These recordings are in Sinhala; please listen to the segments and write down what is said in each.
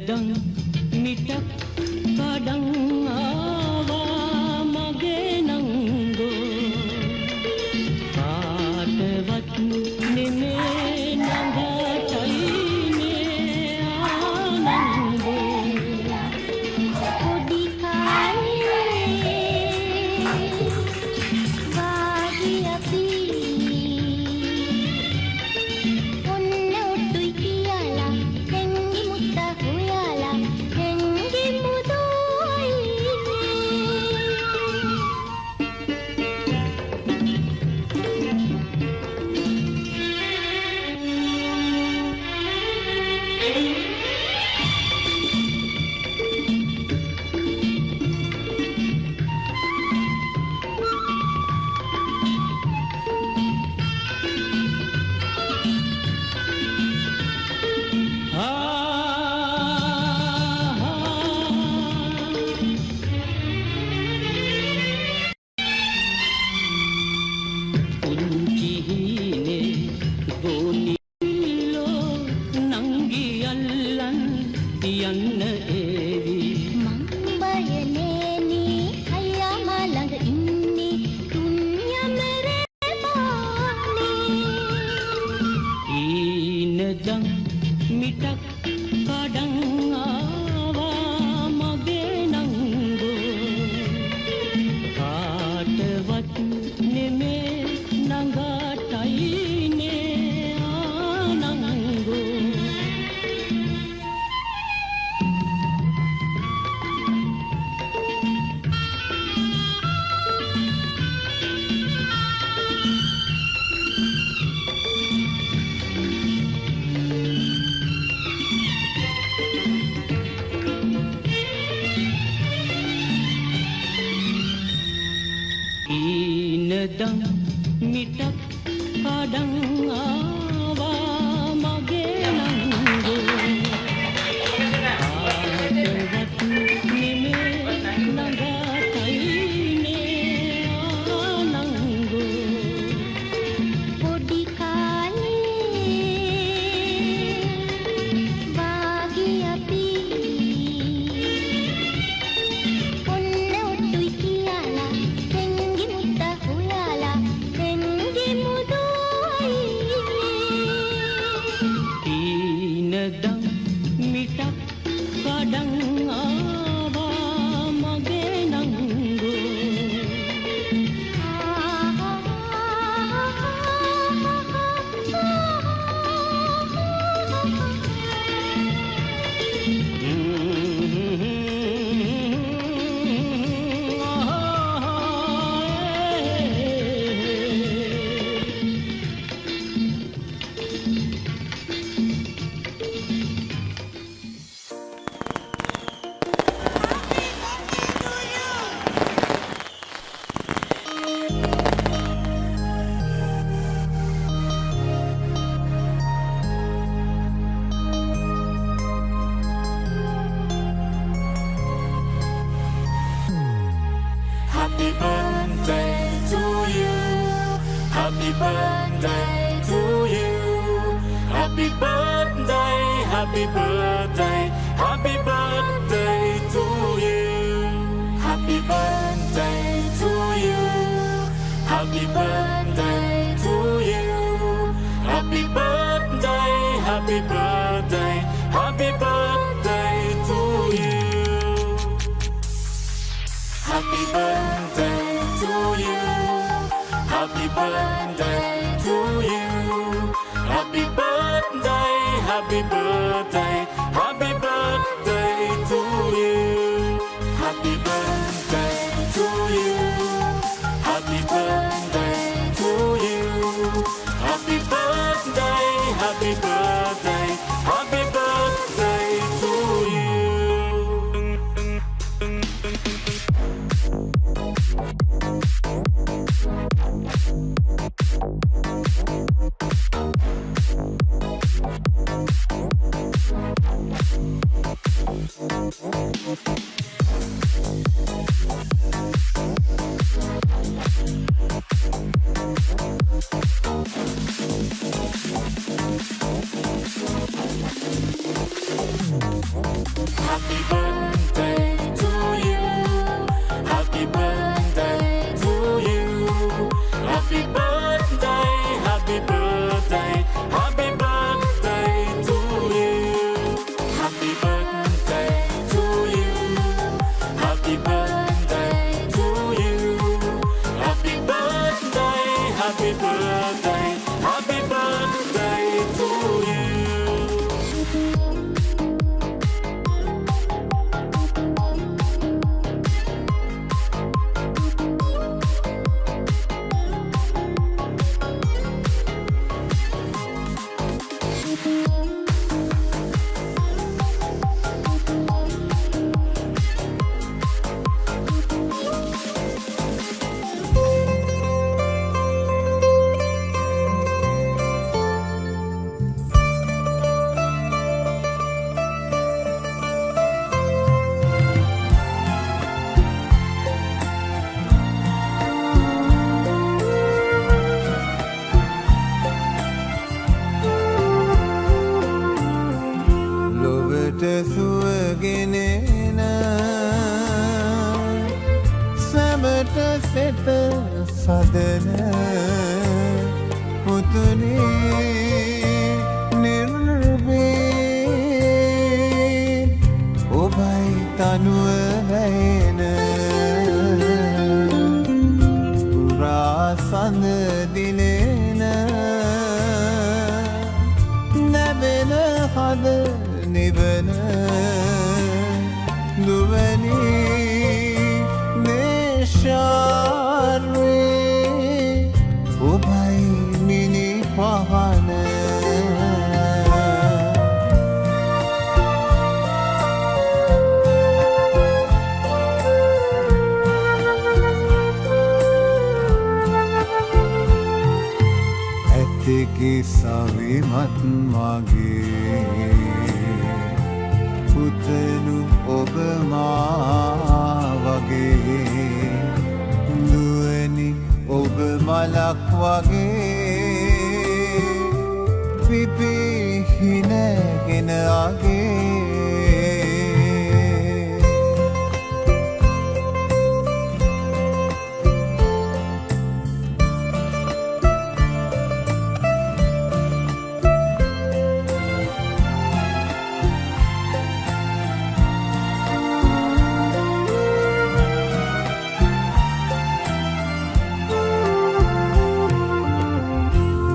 දන් මිටක් කඩන් ආවා මගේ නංගෝ කාටවත් නෙමේ නඟටයිනේ ආනංගෝ පොඩි කාලේ වාඩි අපි ඔන්න ඔට්ටුයි කියලා හෙංගි මුත්ත හොයාලා හෙංගි මුදෝයි පුංචි හීනේ ගෝනිලෝ නංගි අල්ලන් යන්න ඒවි මං බයනේනි අයියා මා ළඟ ඉන්නේ තුන් යමරේ පානේ ඊනදන් මිටක් කඩන් ආවා මගේ නංගෝ කාටවත් නෙමේ නඟටයිනේ ආනංගෝ ඊනදන් මිටක් කඩන් ආවා මගේ නංගෝ කාටවත් නෙමේ නඟටයිනේ ආනංගෝ පොඩි කාලේ වාඩි අපි ඔන්න ඔට්ටුයි කියලා හෙංගි මුත්ත හොයාලා හෙංගි මුදෝයි ඊනදන් මිටක් කඩන් ආවා මගේ නංගෝ Happy birthday to you. Happy birthday to you. Happy birthday, happy birthday, happy birthday to you. Happy birthday to you. Happy birthday to you. Happy birthday, happy birthday, happy birthday to you. Happy birthday to you. Happy birthday to you. Happy birthday, happy birthday, happy birthday to you. Happy birthday to you. Happy birthday to you. Happy birthday, happy birthday, happy birthday to you. හදන පුතුනේ නිර්භීත ඔබයි තනුව වැයෙන පුරා සඳ දිනෙන නැවෙන හද නිවන දුවනි දේශාර්වේ ඔබයි මිනි පහන ඇත්තකි සවිමත් මගේ පුතනු ඔබ මා වගේ දුවනි ඔබ මලක් වගේ පිපිහිනගෙන අගේ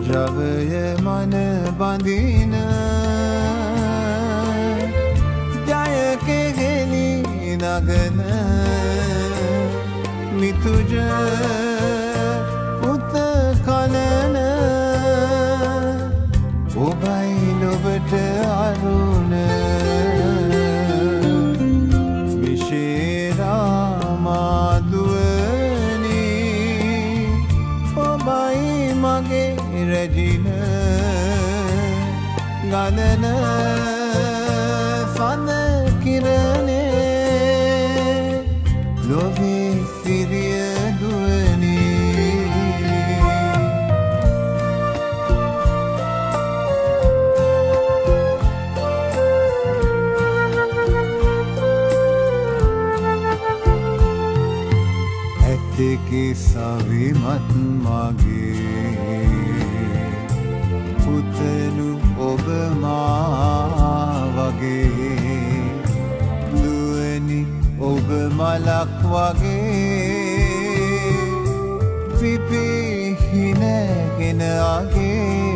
ජවය මන බඳින ජයකෙහෙලි නගන මිතුජ පුත කලන ඔබයි ලොවට අරුණ විශේරාමාදුවනි ඔබයි මගේ රැජින ගලන සඳ කිරණේ ලොවේ සිරිය දුවනි ඇත්තකි සවිමත් මගේ පුතනු ඔබ මා වගේ දුවනි ඔබ මලක් වගේ පිපිහිනගෙන අගේ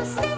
උසේ